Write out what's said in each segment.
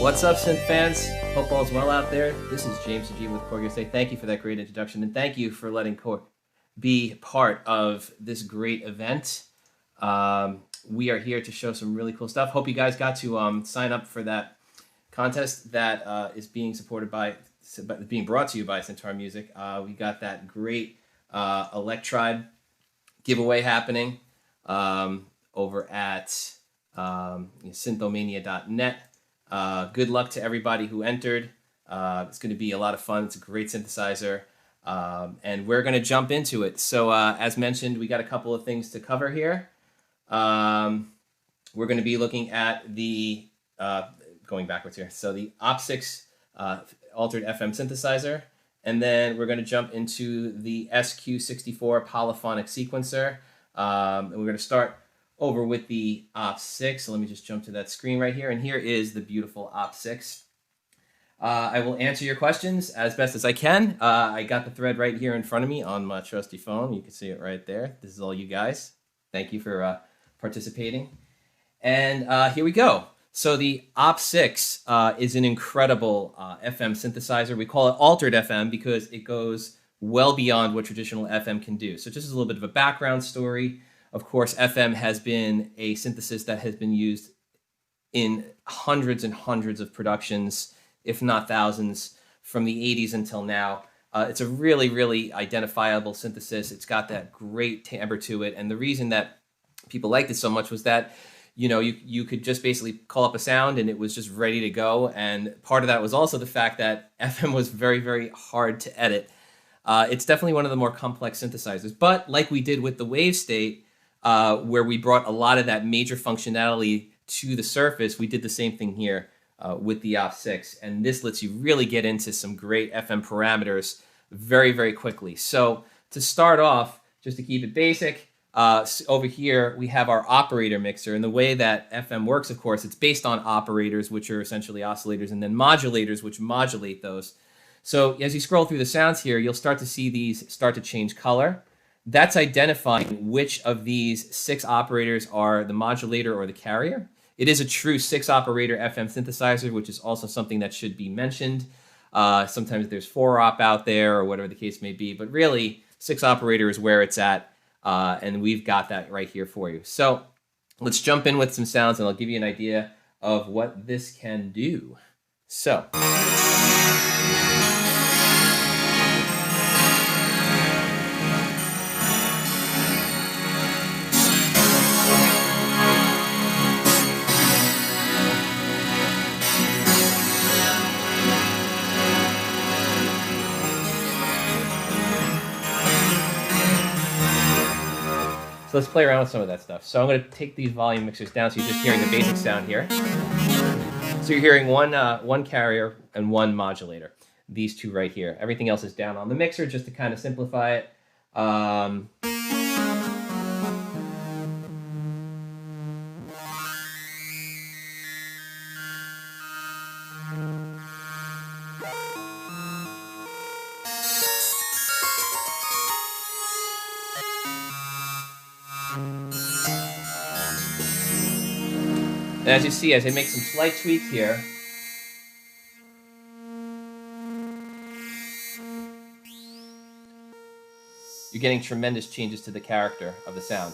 What's up, synth fans? Hope all's well out there. This is James Sajeva with Korg James Sajeva. Thank you for that great introduction, and thank you for letting Korg be part of this great event. We are here to show some really cool stuff. Hope you guys got to sign up for that contest that is being brought to you by Syntaur Music. We got that great Electride giveaway happening over at Synthomania.net. Good luck to everybody who entered. It's going to be a lot of fun. It's a great synthesizer, and we're going to jump into it. So as mentioned, we got a couple of things to cover here. We're going to be looking at the, going backwards here, so the OP6 altered FM synthesizer, and then we're going to jump into the SQ64 polyphonic sequencer, and we're going to start over with the OP6. So let me just jump to that screen right here, and here is the beautiful OP6. I will answer your questions as best as I can. I got the thread right here in front of me on my trusty phone. You can see it right there. This is all you guys. Thank you for participating. And here we go. So the OP6 is an incredible FM synthesizer. We call it altered FM because it goes well beyond what traditional FM can do. So just as a little bit of a background story, of course, FM has been a synthesis that has been used in hundreds and hundreds of productions, if not thousands, from the 80s until now. It's a really, really identifiable synthesis. It's got that great timbre to it. And the reason that people liked it so much was that, you know, you could just basically call up a sound and it was just ready to go. And part of that was also the fact that FM was very, very hard to edit. It's definitely one of the more complex synthesizers. But like we did with the wave state, where we brought a lot of that major functionality to the surface, we did the same thing here with the OP6. And this lets you really get into some great FM parameters very, very quickly. So to start off, just to keep it basic, over here we have our operator mixer. And the way that FM works, of course, it's based on operators, which are essentially oscillators, and then modulators, which modulate those. So as you scroll through the sounds here, you'll start to see these start to change color. That's identifying which of these 6 operators are the modulator or the carrier. It is a true 6-operator FM synthesizer, which is also something that should be mentioned. Sometimes there's 4-op out there or whatever the case may be, but really 6-operator is where it's at, and we've got that right here for you. So let's jump in with some sounds, and I'll give you an idea of what this can do. So. So let's play around with some of that stuff. So I'm going to take these volume mixers down so you're just hearing the basic sound here. So you're hearing one carrier and one modulator. These two right here. Everything else is down on the mixer just to kind of simplify it. And as you see, as I make some slight tweaks here, you're getting tremendous changes to the character of the sound.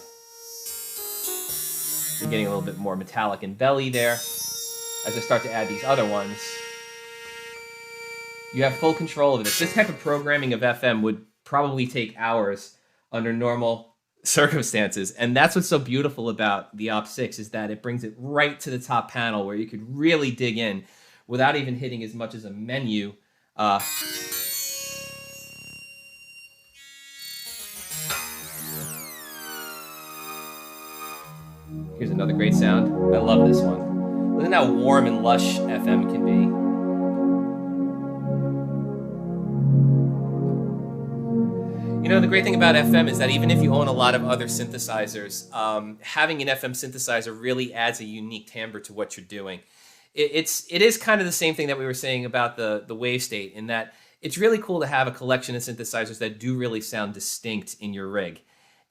You're getting a little bit more metallic and belly there. As I start to add these other ones, you have full control of this. This type of programming of FM would probably take hours under normal circumstances, and that's what's so beautiful about the OP6 is that it brings it right to the top panel where you could really dig in without even hitting as much as a menu. Here's another great sound. I love this one. Listen how warm and lush FM can be. You know, the great thing about FM is that even if you own a lot of other synthesizers, having an FM synthesizer really adds a unique timbre to what you're doing. It is kind of the same thing that we were saying about the wave state, in that it's really cool to have a collection of synthesizers that do really sound distinct in your rig.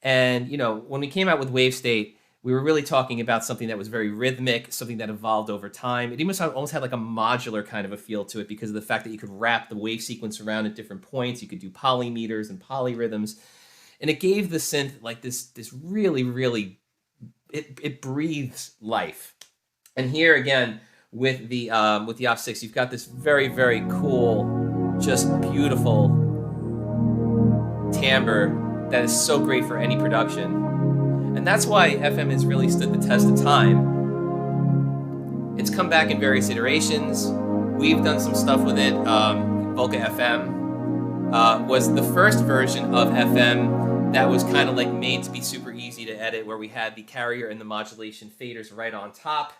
And, you know, when we came out with wave state, we were really talking about something that was very rhythmic, something that evolved over time. It almost had like a modular kind of a feel to it because of the fact that you could wrap the wave sequence around at different points. You could do polymeters and polyrhythms. And it gave the synth like this really, really, it breathes life. And here again, with the OP6, you've got this very, very cool, just beautiful timbre that is so great for any production. And that's why FM has really stood the test of time. It's come back in various iterations. We've done some stuff with it. Volca FM was the first version of FM that was kind of like made to be super easy to edit, where we had the carrier and the modulation faders right on top.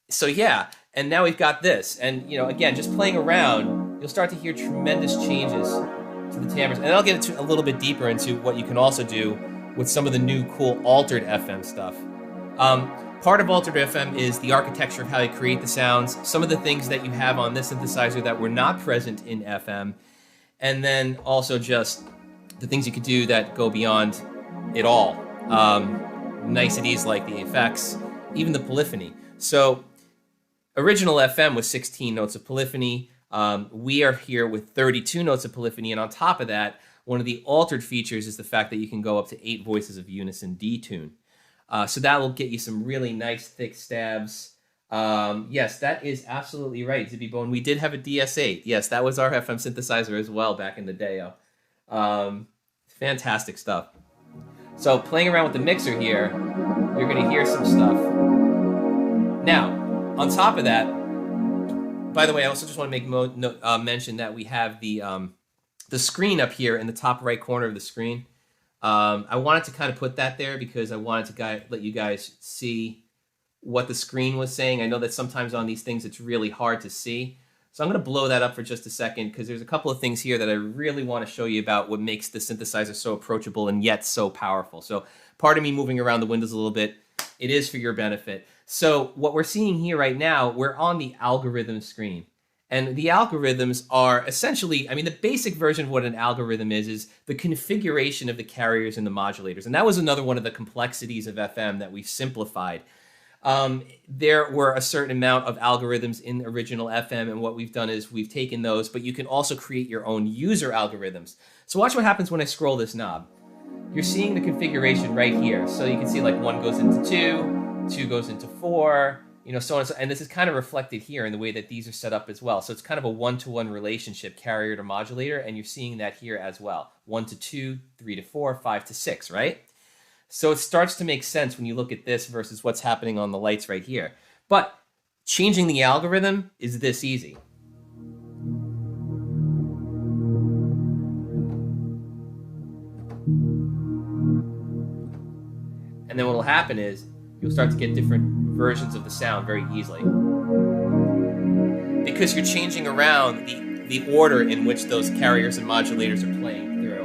So yeah, and now we've got this. And, you know, again, just playing around, you'll start to hear tremendous changes to the timbres. And I'll get into a little bit deeper into what you can also do with some of the new cool altered FM stuff. Part of altered FM is the architecture of how you create the sounds, some of the things that you have on this synthesizer that were not present in FM, and then also just the things you could do that go beyond it all. Niceties like the effects, even the polyphony. So original FM was 16 notes of polyphony. We are here with 32 notes of polyphony, and on top of that, one of the altered features is the fact that you can go up to 8 voices of unison detune. So that will get you some really nice thick stabs. Yes, that is absolutely right, Zippy Bone. We did have a DS8. Yes, that was our FM synthesizer as well back in the day. Fantastic stuff. So playing around with the mixer here, you're going to hear some stuff. Now, on top of that, by the way, I also just want to make mention that we have the screen up here in the top right corner of the screen. I wanted to kind of put that there because I wanted to let you guys see what the screen was saying. I know that sometimes on these things it's really hard to see. So I'm going to blow that up for just a second because there's a couple of things here that I really want to show you about what makes the synthesizer so approachable and yet so powerful. So pardon me moving around the windows a little bit. It is for your benefit. So what we're seeing here right now, we're on the algorithm screen. And the algorithms are essentially, I mean, the basic version of what an algorithm is the configuration of the carriers and the modulators. And that was another one of the complexities of FM that we've simplified. There were a certain amount of algorithms in original FM, and what we've done is we've taken those, but you can also create your own user algorithms. So watch what happens when I scroll this knob. You're seeing the configuration right here. So you can see like 1 goes into 2, 2 goes into 4, you know, so on and so, and this is kind of reflected here in the way that these are set up as well. So it's kind of a one-to-one relationship, carrier to modulator, and you're seeing that here as well. 1 to 2, 3 to 4, 5 to 6, right? So it starts to make sense when you look at this versus what's happening on the lights right here. But changing the algorithm is this easy. And then what will happen is you'll start to get different versions of the sound very easily. Because you're changing around the order in which those carriers and modulators are playing through.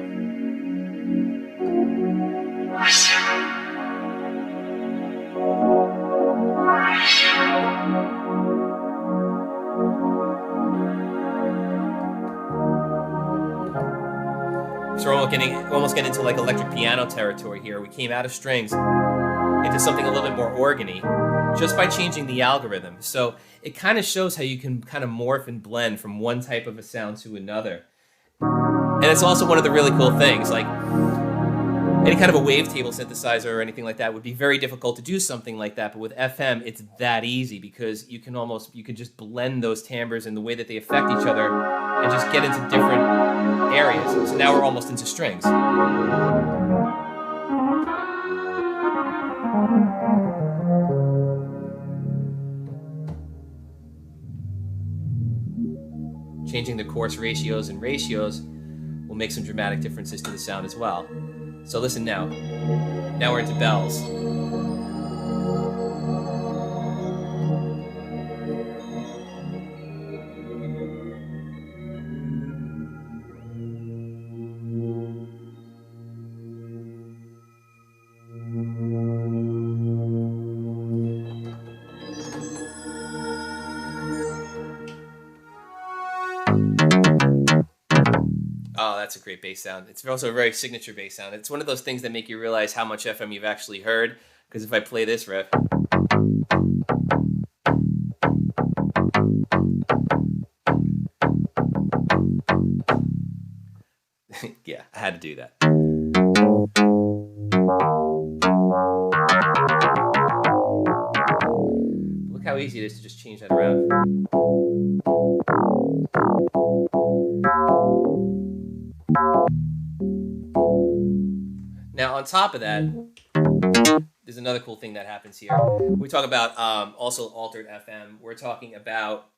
So we're almost getting into like electric piano territory here. We came out of strings into something a little bit more organy just by changing the algorithm. So it kind of shows how you can kind of morph and blend from one type of a sound to another. And it's also one of the really cool things, like any kind of a wavetable synthesizer or anything like that would be very difficult to do something like that, but with FM it's that easy because you can just blend those timbres and the way that they affect each other and just get into different areas. So now we're almost into strings. Changing the coarse ratios and ratios will make some dramatic differences to the sound as well. So listen now. Now we're into bells. Oh, that's a great bass sound. It's also a very signature bass sound. It's one of those things that make you realize how much FM you've actually heard. Because if I play this riff, yeah, I had to do that. Look how easy it is to just change that around. Now, on top of that, there's another cool thing that happens here. We talk about also altered FM. We're talking about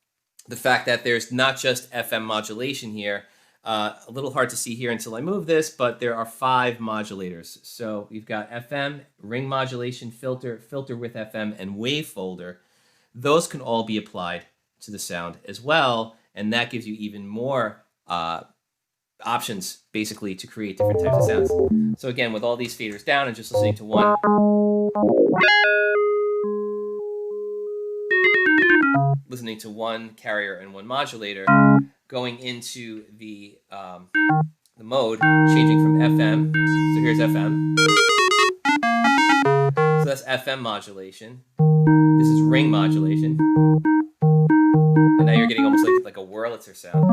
the fact that there's not just FM modulation here. A little hard to see here until I move this, but there are 5 modulators. So you've got FM, ring modulation, filter, filter with FM, and wave folder. Those can all be applied to the sound as well, and that gives you even more options, basically, to create different types of sounds. So again, with all these faders down and just listening to one, carrier and one modulator, going into the mode, changing from FM. So here's FM. So that's FM modulation. This is ring modulation. And now you're getting almost like a Wurlitzer sound.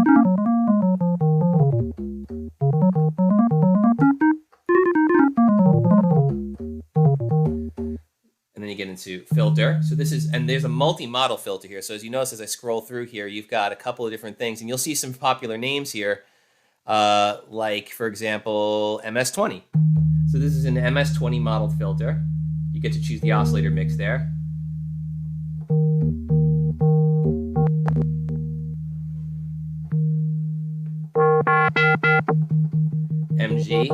And then you get into filter. So this is, and there's a multi-model filter here. So as you notice, as I scroll through here, you've got a couple of different things, and you'll see some popular names here, like, for example, MS-20. So this is an MS-20 model filter. You get to choose the oscillator mix there. MG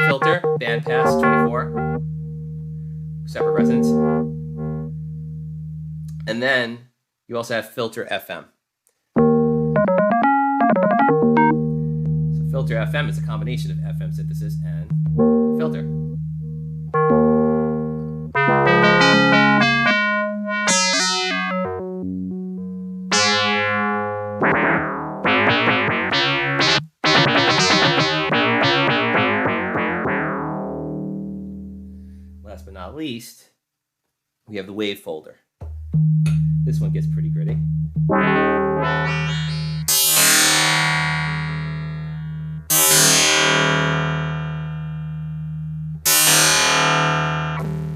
filter, bandpass 24. Separate resonance. And then you also have filter FM. So filter FM is a combination of FM synthesis and filter. Last but not least, we have the wave folder. This one gets pretty gritty.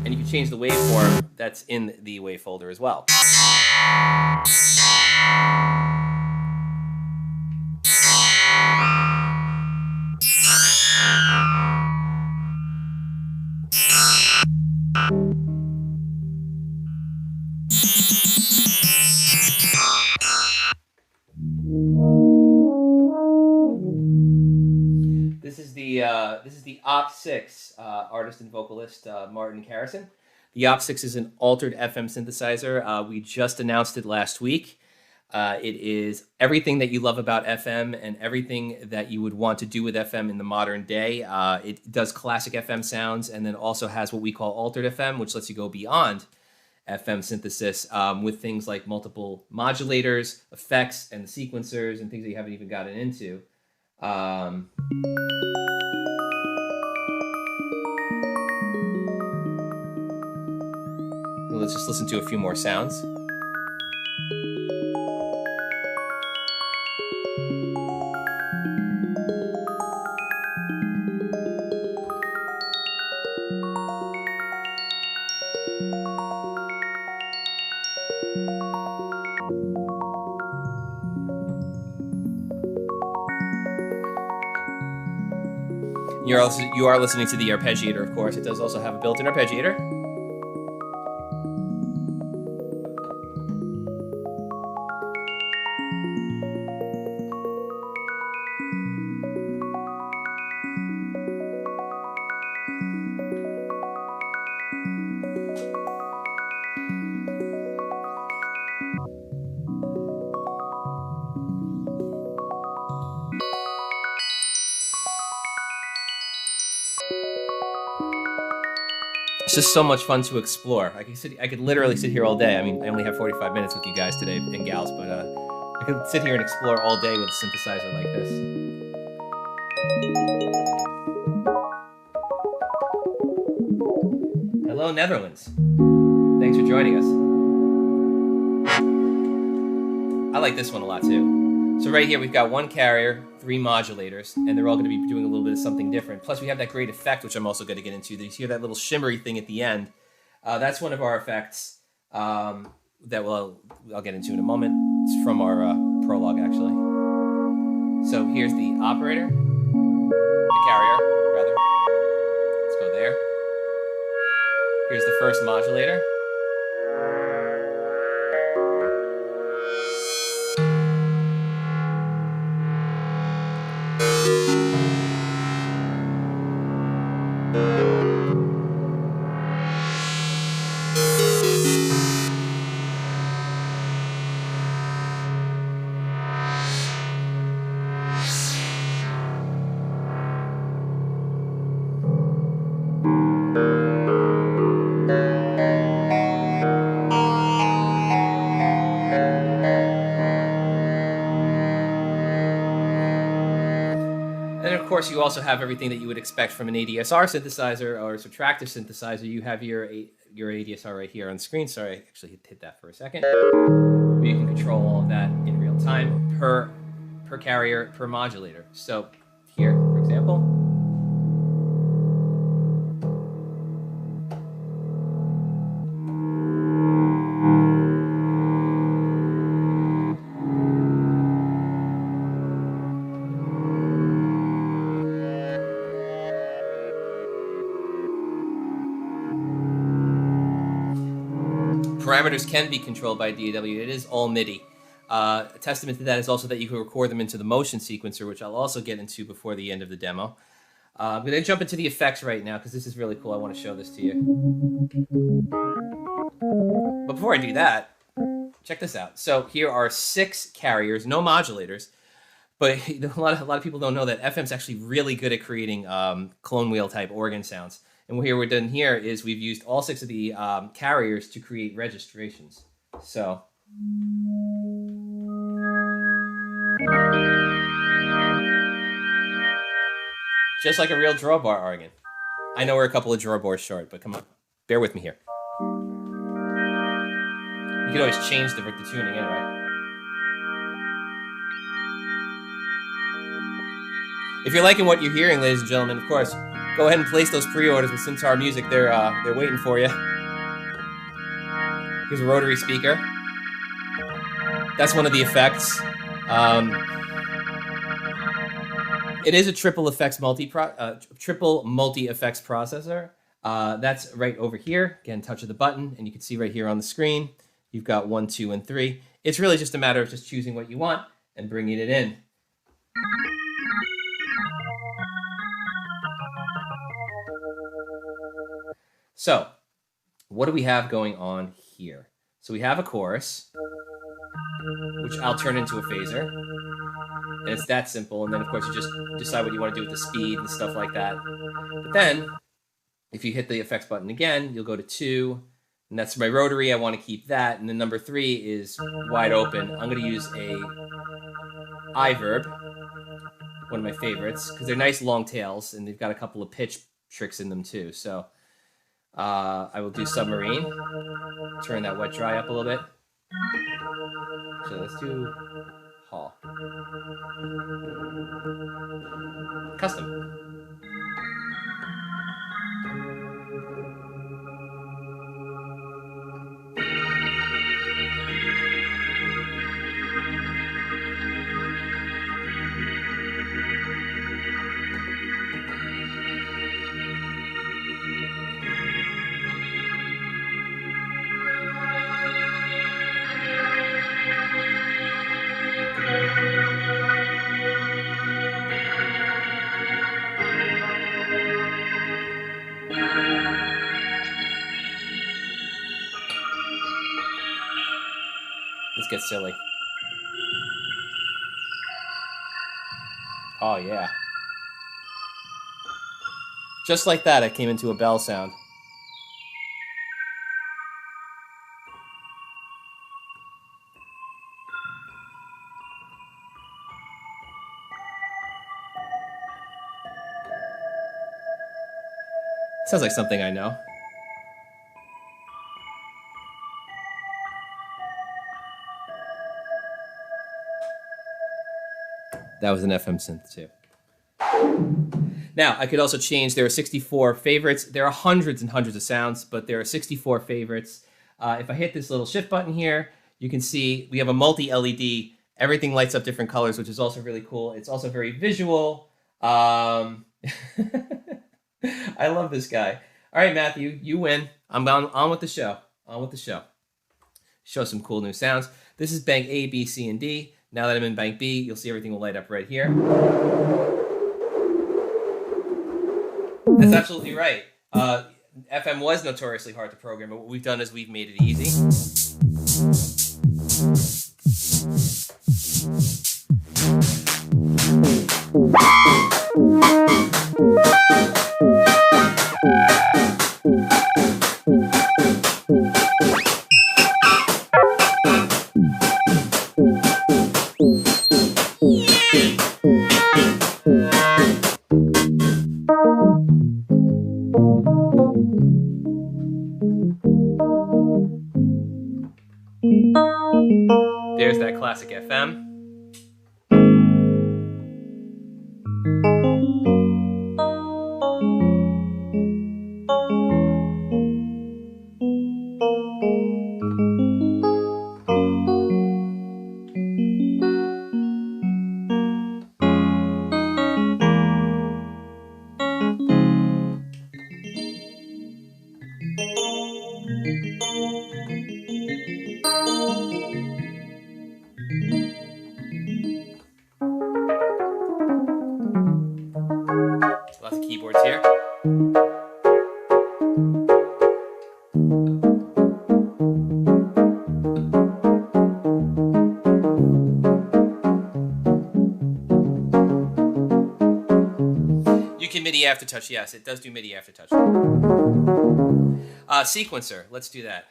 And you can change the waveform that's in the wave folder as well. This is the OP6 artist and vocalist Martin Carrison. The OP6 is an altered FM synthesizer. We just announced it last week. It is everything that you love about FM and everything that you would want to do with FM in the modern day. It does classic FM sounds and then also has what we call altered FM, which lets you go beyond FM synthesis with things like multiple modulators, effects, and sequencers and things that you haven't even gotten into. Let's just listen to a few more sounds. You are listening to the Arpeggiator, of course. It does also have a built-in Arpeggiator. It's just so much fun to explore. I could literally sit here all day. I mean, I only have 45 minutes with you guys today and gals, but I could sit here and explore all day with a synthesizer like this. Hello, Netherlands. Thanks for joining us. I like this one a lot too. So right here we've got one carrier, 3 modulators, and they're all going to be doing a little bit of something different. Plus we have that great effect, which I'm also going to get into. You hear that little shimmery thing at the end. That's one of our effects that I'll get into in a moment. It's from our prologue, actually. So here's the operator, the carrier, rather. Let's go there. Here's the first modulator. And of course, you also have everything that you would expect from an ADSR synthesizer or a subtractive synthesizer. You have your ADSR right here on screen. Sorry, I actually hit that for a second. You can control all of that in real time per carrier, per modulator. So here, for example. Parameters can be controlled by DAW. It is all MIDI. A testament to that is also that you can record them into the motion sequencer, which I'll also get into before the end of the demo. I'm going to jump into the effects right now because this is really cool. I want to show this to you. But before I do that, check this out. So here are 6 carriers, no modulators. But a lot of people don't know that FM's actually really good at creating clone wheel type organ sounds. And what we've done here is we've used all 6 of the carriers to create registrations. So just like a real drawbar organ. I know we're a couple of drawbars short, but come on, bear with me here. You can always change the tuning anyway. If you're liking what you're hearing, ladies and gentlemen, of course, go ahead and place those pre-orders with Syntaur Music. They're waiting for you. Here's a Rotary Speaker. That's one of the effects. It is a triple multi-effects processor. That's right over here. Again, touch of the button, and you can see right here on the screen, you've got 1, 2, and 3. It's really just a matter of just choosing what you want and bringing it in. So, what do we have going on here? So we have a chorus, which I'll turn into a phaser. And it's that simple. And then, of course, you just decide what you want to do with the speed and stuff like that. But then, if you hit the effects button again, you'll go to 2. And that's my rotary. I want to keep that. And then number 3 is wide open. I'm going to use a I-verb, one of my favorites, because they're nice long tails. And they've got a couple of pitch tricks in them, too. So I will do submarine. Turn that wet dry up a little bit. So let's do Hall. Custom. Let's get silly. Oh, yeah. Just like that, I came into a bell sound. Sounds like something I know. That was an FM synth too. Now, I could also change, there are 64 favorites. There are hundreds and hundreds of sounds, but there are 64 favorites. If I hit this little shift button here, you can see we have a multi-LED. Everything lights up different colors, which is also really cool. It's also very visual. I love this guy. All right, Matthew, you win. I'm on with the show. On with the show. Show some cool new sounds. This is bank A, B, C, and D. Now that I'm in bank B, you'll see everything will light up right here. That's absolutely right. FM was notoriously hard to program, but what we've done is we've made it easy. There's that classic FM. Lots of keyboards here. You can MIDI aftertouch. Yes, it does do MIDI aftertouch. Sequencer. Let's do that.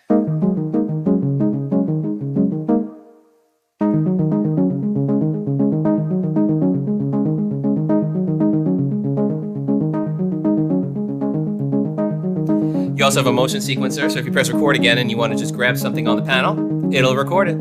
You also have a motion sequencer, so if you press record again and you want to just grab something on the panel, it'll record it.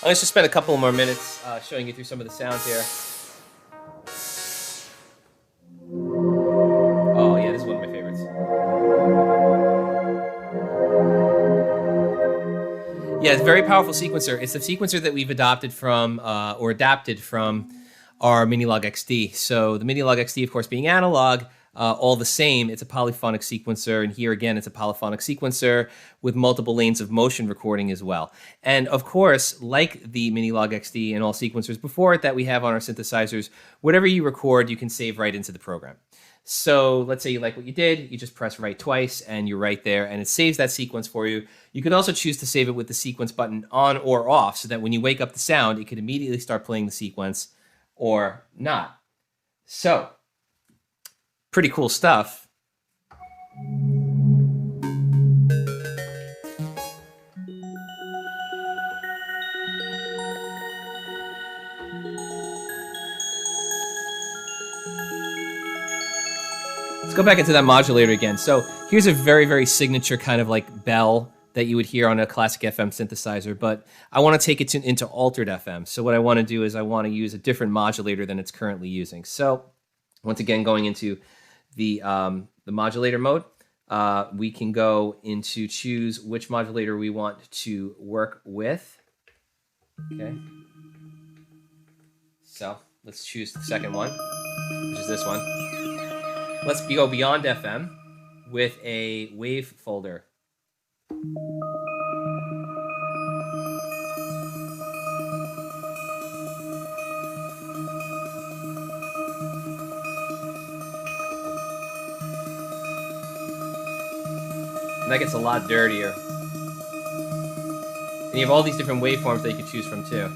Let's just spend a couple more minutes showing you through some of the sounds here. Oh yeah, this is one of my favorites. Yeah, it's a very powerful sequencer. It's the sequencer that we've adopted from, or adapted from, our Minilog XD. So the Minilog XD, of course, being analog, all the same, it's a polyphonic sequencer, and here again, it's a polyphonic sequencer with multiple lanes of motion recording as well. And of course, like the Minilog XD and all sequencers before it that we have on our synthesizers, whatever you record, you can save right into the program. So let's say you like what you did, you just press write twice and you're right there and it saves that sequence for you. You can also choose to save it with the sequence button on or off so that when you wake up the sound, it can immediately start playing the sequence or not. So, pretty cool stuff. Let's go back into that modulator again. So here's a very, very signature kind of like bell that you would hear on a classic FM synthesizer, but I want to take it into altered FM. So what I want to do is I want to use a different modulator than it's currently using. So once again, going into the modulator mode, we can go into choose which modulator we want to work with. Okay. So Let's choose the second one, which is this one. Let's go beyond FM with a wave folder. And that gets a lot dirtier. And you have all these different waveforms that you could choose from too.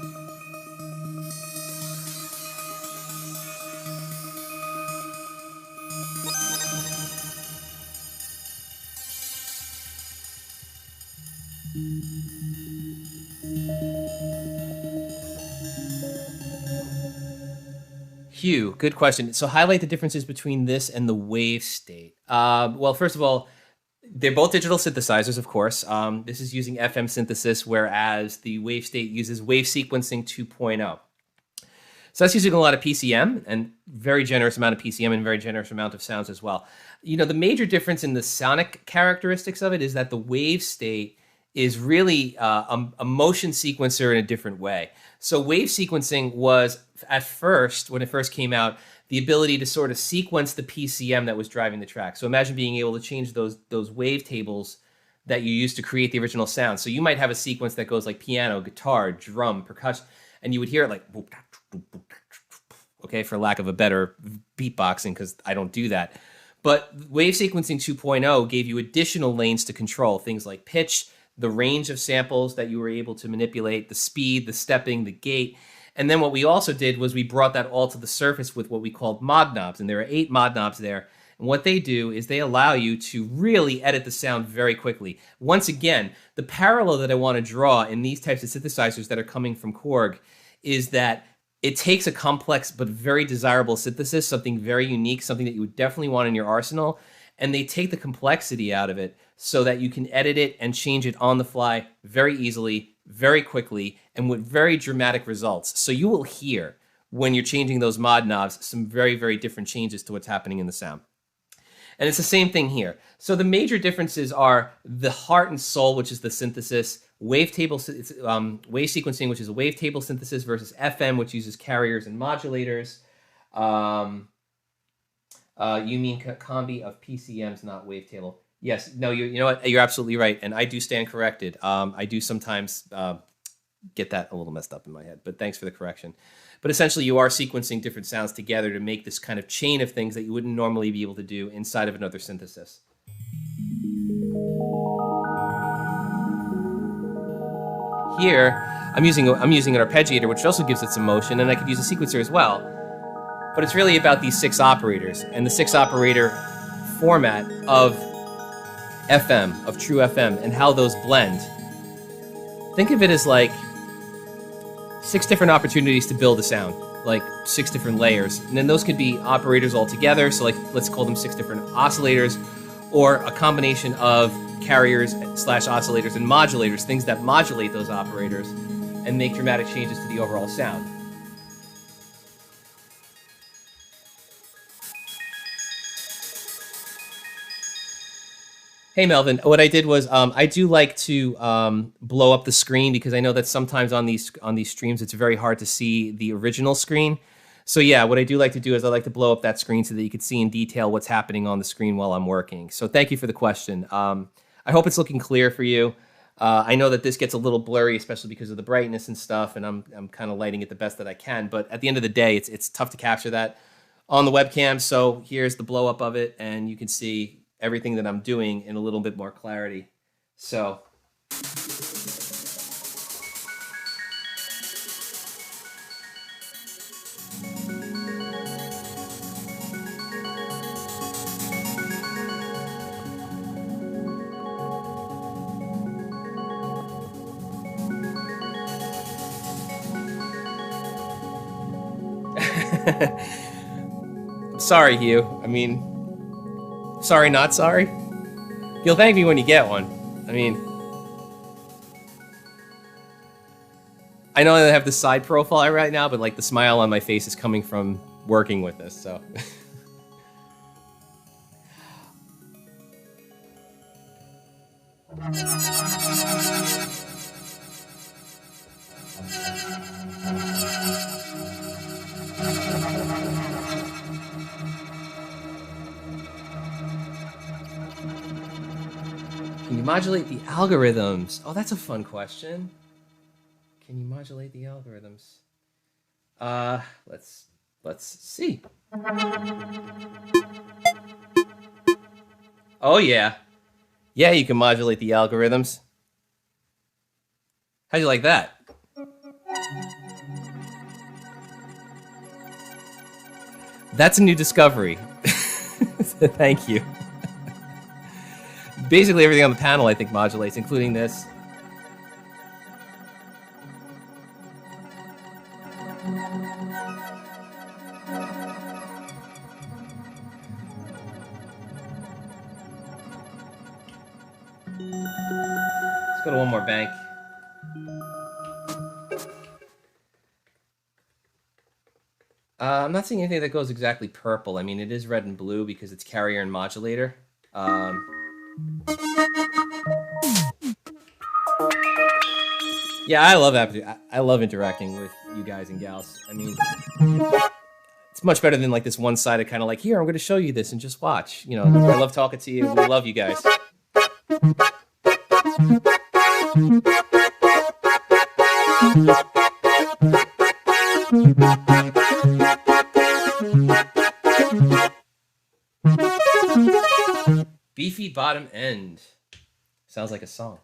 Hugh, good question. So highlight the differences between this and the wave state. Well, first of all, they're both digital synthesizers, of course. This is using FM synthesis, whereas the wave state uses wave sequencing 2.0. So that's using a lot of PCM and very generous amount of PCM and very generous amount of sounds as well. You know, the major difference in the sonic characteristics of it is that the wave state is really a motion sequencer in a different way. So wave sequencing was, at first, when it first came out, the ability to sort of sequence the PCM that was driving the track. So imagine being able to change those wave tables that you used to create the original sound. So you might have a sequence that goes like piano, guitar, drum, percussion, and you would hear it like, okay, for lack of a better beatboxing, because I don't do that. But wave sequencing 2.0 gave you additional lanes to control, things like pitch, the range of samples that you were able to manipulate, the speed, the stepping, the gate. And then what we also did was we brought that all to the surface with what we called mod knobs. And there are 8 mod knobs there. And what they do is they allow you to really edit the sound very quickly. Once again, the parallel that I want to draw in these types of synthesizers that are coming from Korg is that it takes a complex but very desirable synthesis, something very unique, something that you would definitely want in your arsenal, and they take the complexity out of it so that you can edit it and change it on the fly very easily, very quickly, and with very dramatic results. So you will hear, when you're changing those mod knobs, some very, very different changes to what's happening in the sound. And it's the same thing here. So the major differences are the heart and soul, which is the synthesis, wave sequencing, which is a wavetable synthesis, versus FM, which uses carriers and modulators. You mean combi of PCMs, not wavetable. Yes, no, you know what? You're absolutely right, and I do stand corrected. I do sometimes get that a little messed up in my head, but thanks for the correction. But essentially, you are sequencing different sounds together to make this kind of chain of things that you wouldn't normally be able to do inside of another synthesis. Here, I'm using an Arpeggiator, which also gives it some motion, and I could use a sequencer as well. But it's really about these 6 operators, and the 6 operator format of FM, of true FM, and how those blend. Think of it as like 6 different opportunities to build a sound, like 6 different layers. And then those could be operators all together, so like let's call them 6 different oscillators, or a combination of carriers / oscillators and modulators, things that modulate those operators and make dramatic changes to the overall sound. Hey Melvin, what I did was I do like to blow up the screen because I know that sometimes on these streams it's very hard to see the original screen. So yeah, what I do like to do is I like to blow up that screen so that you can see in detail what's happening on the screen while I'm working. So thank you for the question. I hope it's looking clear for you. I know that this gets a little blurry, especially because of the brightness and stuff, and I'm kind of lighting it the best that I can. But at the end of the day, it's tough to capture that on the webcam. So here's the blow up of it, and you can see everything that I'm doing in a little bit more clarity. So I'm sorry, Hugh. I mean, sorry, not sorry. You'll thank me when you get one. I mean, I know that I have the side profile right now, but like the smile on my face is coming from working with this, so. Can you modulate the algorithms? Oh, that's a fun question. Can you modulate the algorithms? Let's see. Oh yeah. Yeah, you can modulate the algorithms. How'd you like that? That's a new discovery. Thank you. Basically everything on the panel I think modulates, including this. Let's go to one more bank. I'm not seeing anything that goes exactly purple. I mean, it is red and blue because it's carrier and modulator. Yeah, I love interacting with you guys and gals. I mean, it's much better than like this one-sided kind of like, here, I'm going to show you this and just watch. You know, I love talking to you. We love you guys. Beefy bottom end. Sounds like a song.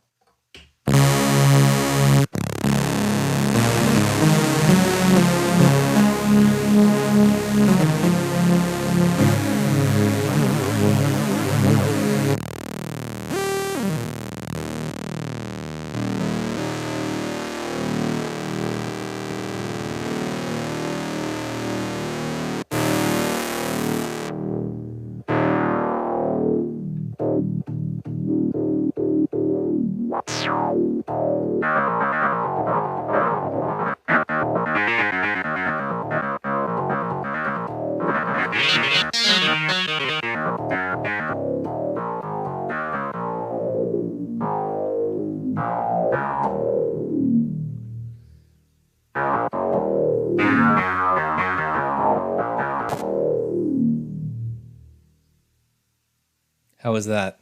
How was that?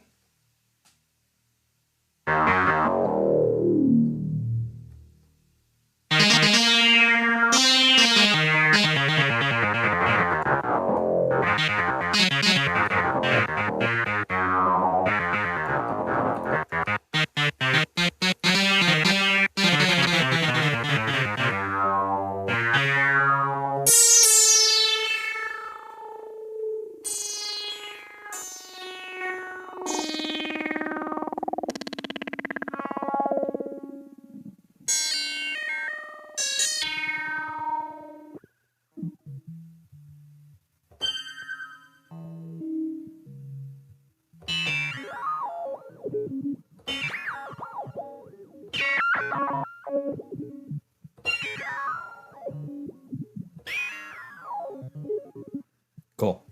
Cool.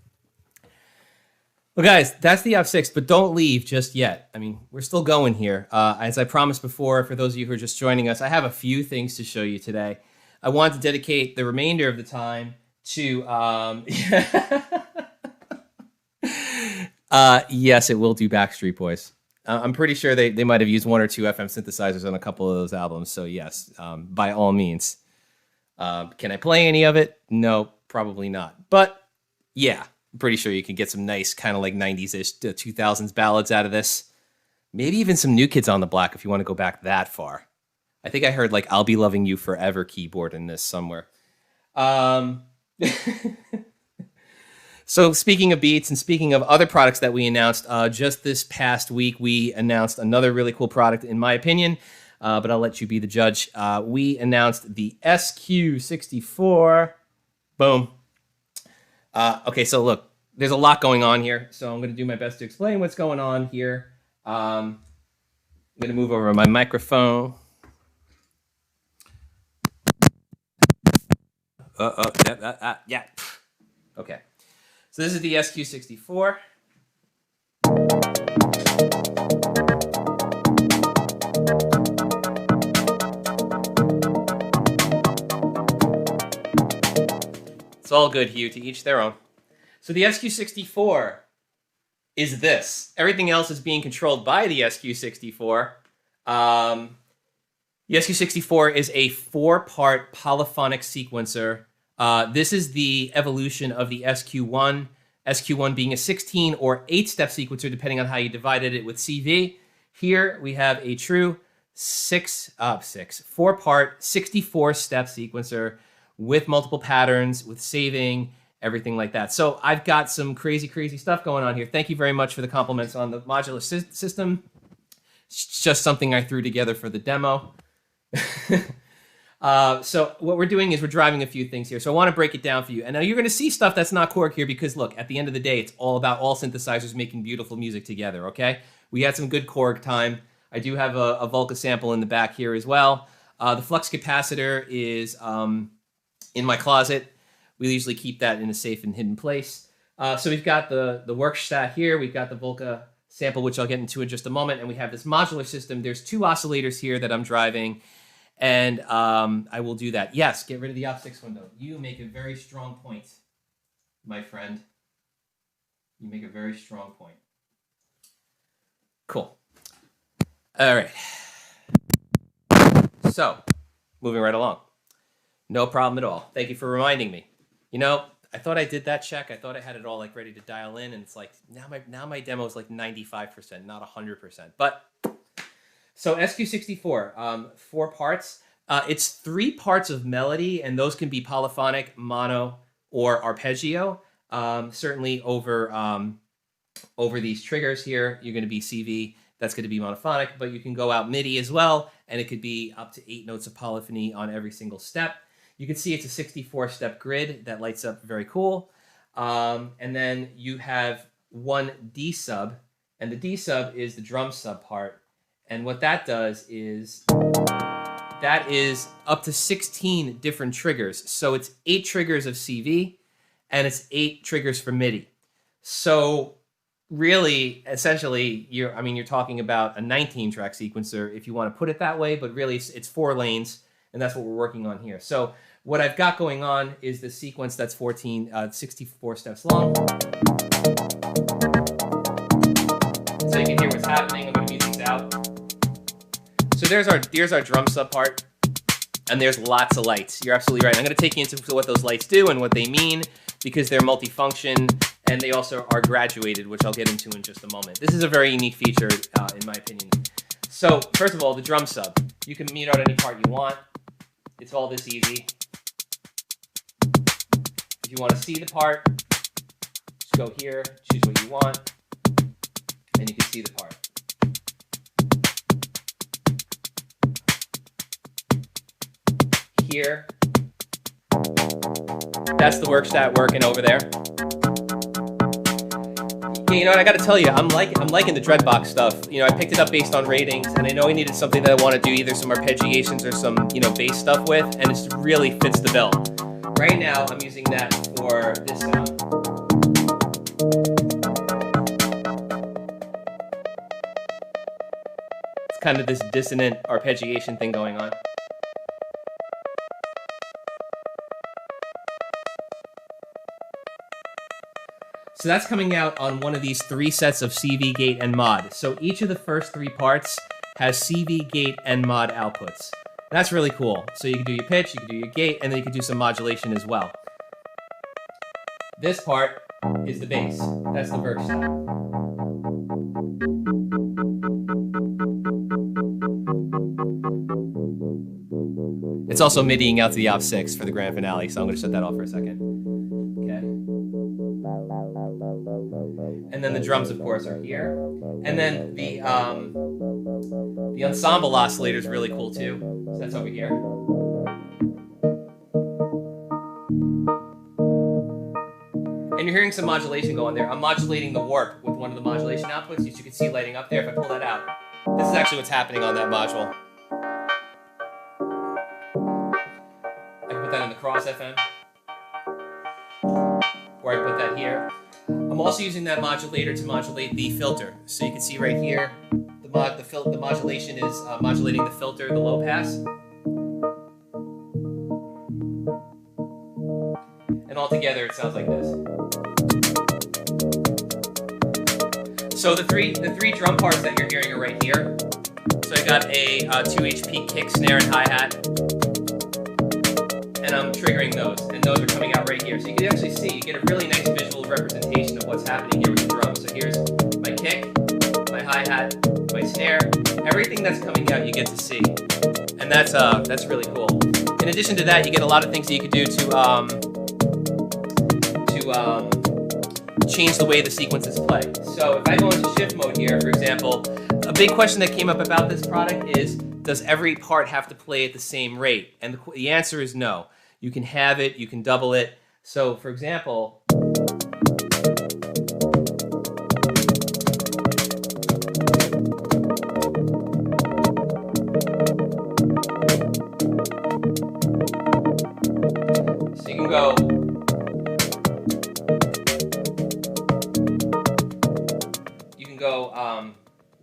Well, guys, that's the OP6, but don't leave just yet. I mean, we're still going here. As I promised before, for those of you who are just joining us, I have a few things to show you today. I want to dedicate the remainder of the time to... yes, it will do Backstreet Boys. I'm pretty sure they might have used one or two FM synthesizers on a couple of those albums, so yes, by all means. Can I play any of it? No, probably not. But yeah, I'm pretty sure you can get some nice kind of like 90s-ish, 2000s ballads out of this. Maybe even some New Kids on the Block if you want to go back that far. I think I heard like I'll Be Loving You Forever keyboard in this somewhere. So speaking of beats and speaking of other products that we announced, just this past week, we announced another really cool product, in my opinion, but I'll let you be the judge. We announced the SQ64. Boom. Okay, so look, there's a lot going on here, so I'm going to do my best to explain what's going on here. I'm going to move over my microphone. Yeah. Okay. So this is the SQ64. It's all good, Hugh, to each their own. So the SQ64 is this. Everything else is being controlled by the SQ64. The SQ64 is a 4-part polyphonic sequencer. This is the evolution of the SQ1. SQ1 being a 16 or 8-step sequencer, depending on how you divided it with CV. Here we have a true 4-part, 64-step sequencer with multiple patterns, with saving, everything like that. So I've got some crazy, crazy stuff going on here. Thank you very much for the compliments on the modular system. It's just something I threw together for the demo. So what we're doing is we're driving a few things here. So I want to break it down for you. And now you're going to see stuff that's not Korg here because, look, at the end of the day, it's all about all synthesizers making beautiful music together, okay? We had some good Korg time. I do have a Volca sample in the back here as well. The flux capacitor is in my closet. We usually keep that in a safe and hidden place. So we've got the workstat here. We've got the Volca sample, which I'll get into in just a moment. And we have this modular system. There's 2 oscillators here that I'm driving. And I will do that. Yes, get rid of the OP6 window. You make a very strong point, my friend. You make a very strong point. Cool. All right. So, moving right along. No problem at all. Thank you for reminding me. You know, I thought I did that check. I thought I had it all like ready to dial in, and it's like now my demo is like 95%, not 100%. But so SQ64, 4 parts. It's 3 parts of melody, and those can be polyphonic, mono, or arpeggio. Certainly over these triggers here, you're going to be CV. That's going to be monophonic, but you can go out MIDI as well, and it could be up to 8 notes of polyphony on every single step. You can see it's a 64-step grid that lights up very cool. And then you have 1 D sub, and the D sub is the drum sub part. And what that does is that is up to 16 different triggers. So it's 8 triggers of CV, and it's 8 triggers for MIDI. So really, essentially, you're talking about a 19-track sequencer if you want to put it that way, but really it's 4 lanes, and that's what we're working on here. So what I've got going on is the sequence that's 64 steps long. So you can hear what's happening. I'm going to mute these out. So there's our drum sub part, and there's lots of lights. You're absolutely right. I'm going to take you into what those lights do and what they mean, because they're multifunction, and they also are graduated, which I'll get into in just a moment. This is a very unique feature, in my opinion. So first of all, the drum sub. You can mute out any part you want. It's all this easy. If you want to see the part, just go here, choose what you want, and you can see the part. Here, that's the workstat working over there. Yeah, you know what, I got to tell you, I'm liking the Dreadbox stuff. You know, I picked it up based on ratings, and I know I needed something that I want to do either some arpeggiations or some, bass stuff with, and it really fits the bill. Right now, I'm using that for this sound. It's kind of this dissonant arpeggiation thing going on. So that's coming out on one of these 3 sets of CV, gate, and mod. So each of the first 3 parts has CV, gate, and mod outputs. That's really cool. So you can do your pitch, you can do your gate, and then you can do some modulation as well. This part is the bass. That's the verse sound. It's also MIDIing out to the OP6 for the grand finale, so I'm going to shut that off for a second. Okay. And then the drums, of course, are here. And then the Ensemble Oscillator is really cool too. So that's over here. And you're hearing some modulation going there. I'm modulating the warp with one of the modulation outputs, as you can see lighting up there. If I pull that out, this is actually what's happening on that module. I can put that in the cross FM, or I can put that here. I'm also using that modulator to modulate the filter. So you can see right here, the modulation is modulating the filter, the low pass. And all together it sounds like this. So the three drum parts that you're hearing are right here. So I got a 2 HP kick, snare, and hi-hat. And I'm triggering those, and those are coming out right here. So you can actually see, you get a really nice visual representation of what's happening here with the drum. So here's my kick, my hi-hat, my snare, everything that's coming out you get to see. And that's really cool. In addition to that, you get a lot of things that you could do to change the way the sequences play. So if I go into shift mode here, for example, a big question that came up about this product is, does every part have to play at the same rate? And the answer is no. You can have it, you can double it. So for example, so you can go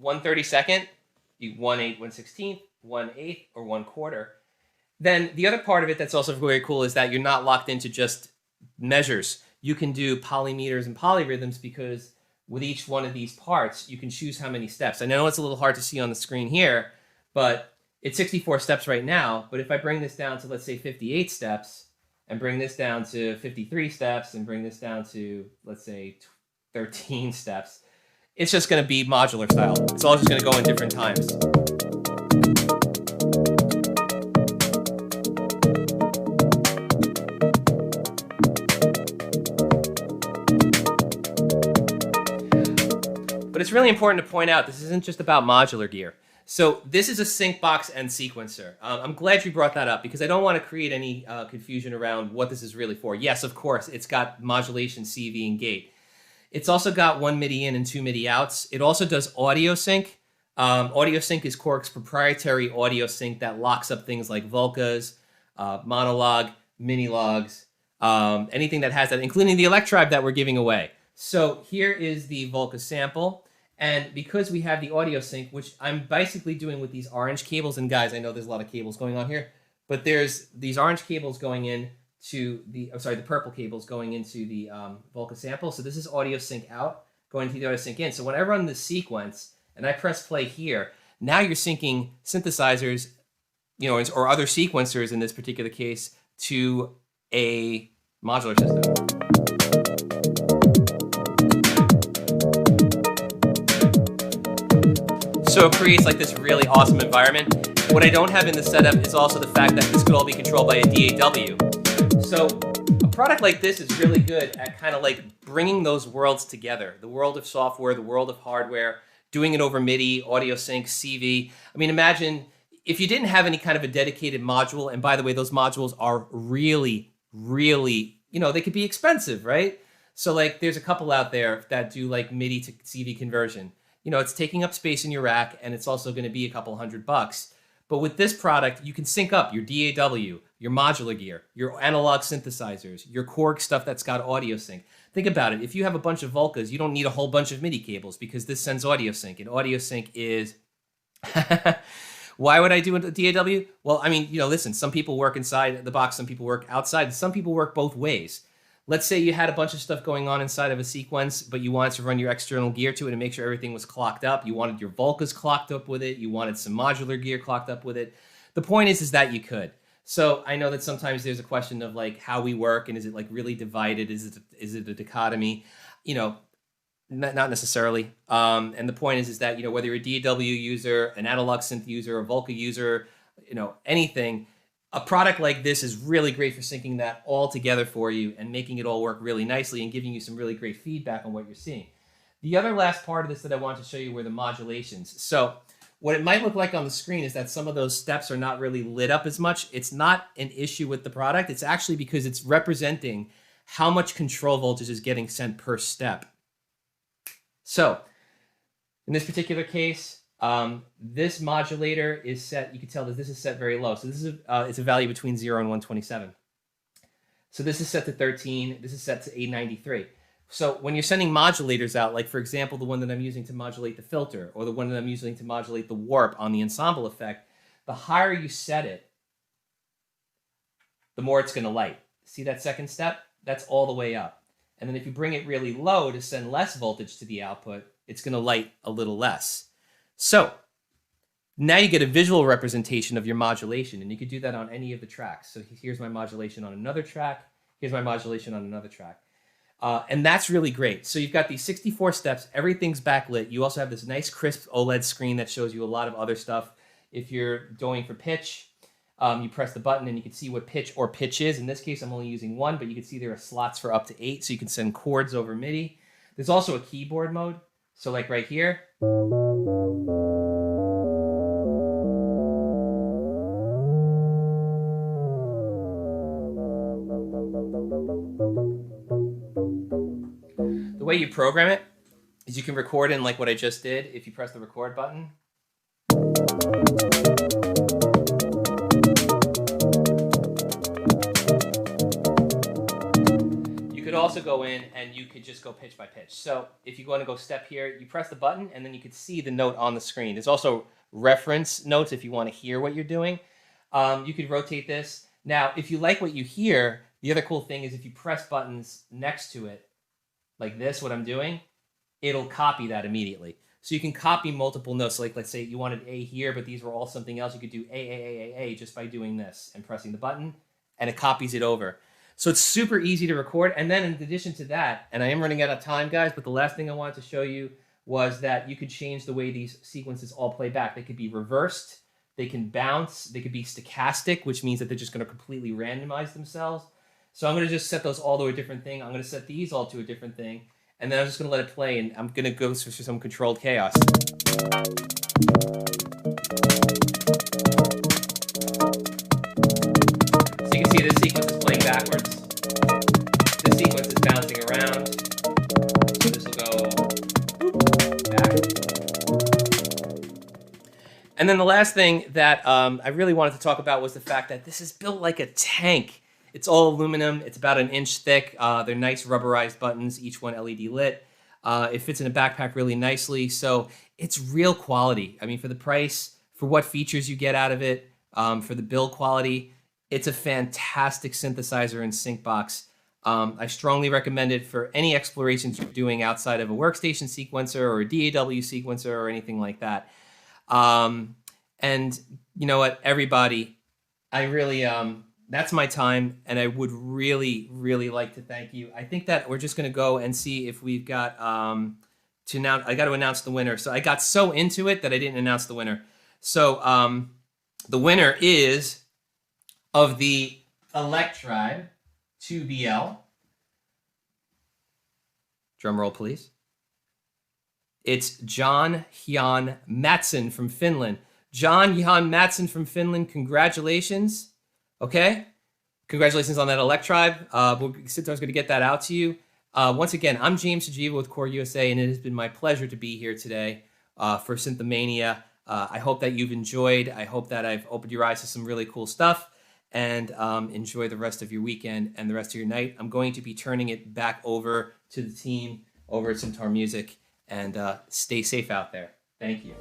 1/32, you 1/8, 1/16, 1/8, or 1/4. Then the other part of it that's also very cool is that you're not locked into just measures. You can do polymeters and polyrhythms, because with each one of these parts, you can choose how many steps. I know it's a little hard to see on the screen here, but it's 64 steps right now. But if I bring this down to, let's say, 58 steps, and bring this down to 53 steps, and bring this down to, let's say, 13 steps, it's just going to be modular style. It's all just going to go in different times. But it's really important to point out, this isn't just about modular gear. So this is a sync box and sequencer. I'm glad you brought that up, because I don't want to create any confusion around what this is really for. Yes, of course, it's got modulation, CV, and gate. It's also got 1 MIDI in and 2 MIDI outs. It also does audio sync. Audio sync is Korg's proprietary audio sync that locks up things like Volcas, monologue, mini logs, anything that has that, including the Electribe that we're giving away. So here is the Volca sample. And because we have the audio sync, which I'm basically doing with these orange cables, and guys, I know there's a lot of cables going on here, but there's these orange cables going in to the, the purple cables going into the Volca sample. So this is audio sync out, going to the audio sync in. So when I run the sequence and I press play here, now you're syncing synthesizers, or other sequencers in this particular case, to a modular system. So it creates like this really awesome environment. What I don't have in the setup is also the fact that this could all be controlled by a DAW. So a product like this is really good at kind of like bringing those worlds together. The world of software, the world of hardware, doing it over MIDI, audio sync, CV. I mean, imagine if you didn't have any kind of a dedicated module, and by the way, those modules are really, really, they could be expensive, right? So like there's a couple out there that do like MIDI to CV conversion. It's taking up space in your rack, and it's also going to be a couple $100. But with this product, you can sync up your DAW, your modular gear, your analog synthesizers, your Korg stuff that's got audio sync. Think about it. If you have a bunch of Volcas, you don't need a whole bunch of MIDI cables, because this sends audio sync. And audio sync is... Why would I do a DAW? Well, I mean, listen, some people work inside the box, some people work outside, some people work both ways. Let's say you had a bunch of stuff going on inside of a sequence, but you wanted to run your external gear to it and make sure everything was clocked up. You wanted your Volcas clocked up with it. You wanted some modular gear clocked up with it. The point is that you could. So I know that sometimes there's a question of like how we work, and is it like really divided? Is it a dichotomy? Not necessarily. And the point is that, whether you're a DAW user, an analog synth user, a Volca user, anything, a product like this is really great for syncing that all together for you and making it all work really nicely and giving you some really great feedback on what you're seeing. The other last part of this that I want to show you were the modulations. So what it might look like on the screen is that some of those steps are not really lit up as much. It's not an issue with the product. It's actually because it's representing how much control voltage is getting sent per step. So in this particular case, this modulator is set, you can tell that this is set very low. So this is it's a value between 0 and 127. So this is set to 13, this is set to 893. So when you're sending modulators out, like for example, the one that I'm using to modulate the filter, or the one that I'm using to modulate the warp on the ensemble effect, the higher you set it, the more it's going to light. See that second step? That's all the way up. And then if you bring it really low to send less voltage to the output, it's going to light a little less. So now you get a visual representation of your modulation, and you could do that on any of the tracks. So here's my modulation on another track. Here's my modulation on another track. And that's really great. So you've got these 64 steps. Everything's backlit. You also have this nice crisp OLED screen that shows you a lot of other stuff. If you're going for pitch, you press the button and you can see what pitch or pitch is. In this case, I'm only using 1, but you can see there are slots for up to 8, so you can send chords over MIDI. There's also a keyboard mode. So like right here. The way you program it is you can record in like what I just did if you press the record button. You could also go in and you could just go pitch by pitch. So if you want to go step here, you press the button and then you could see the note on the screen. There's also reference notes if you want to hear what you're doing. You could rotate this. Now, if you like what you hear, the other cool thing is if you press buttons next to it, like this, what I'm doing, it'll copy that immediately. So you can copy multiple notes. So like, let's say you wanted A here, but these were all something else. You could do A just by doing this and pressing the button, and it copies it over. So it's super easy to record. And then in addition to that, and I am running out of time, guys, but the last thing I wanted to show you was that you could change the way these sequences all play back. They could be reversed, they can bounce, they could be stochastic, which means that they're just going to completely randomize themselves. So I'm going to just set those all to a different thing. I'm going to set these all to a different thing. And then I'm just going to let it play, and I'm going to go through some controlled chaos. So you can see this sequence is playing backwards. This sequence is bouncing around. So this will go back. And then the last thing that I really wanted to talk about was the fact that this is built like a tank. It's all aluminum. It's about 1 inch thick. They're nice rubberized buttons, each one LED lit. It fits in a backpack really nicely. So it's real quality. I mean, for the price, for what features you get out of it, for the build quality, it's a fantastic synthesizer and sync box. I strongly recommend it for any explorations you're doing outside of a workstation sequencer or a DAW sequencer or anything like that. And you know what, everybody, I really... that's my time, and I would really, really like to thank you. I think that we're just going to go and see if we've got I got to announce the winner. So I got so into it that I didn't announce the winner. So the winner is of the Electribe 2BL. Drum roll, please. It's John Hyun Mattsson from Finland. John Hyun Mattsson from Finland, congratulations. Okay, congratulations on that Electribe. Syntaur's going to get that out to you. Once again, I'm James Sajeva with Korg USA, and it has been my pleasure to be here today for Synthomania. I hope that you've enjoyed. I hope that I've opened your eyes to some really cool stuff, and enjoy the rest of your weekend and the rest of your night. I'm going to be turning it back over to the team over at Syntaur Music, and stay safe out there. Thank you.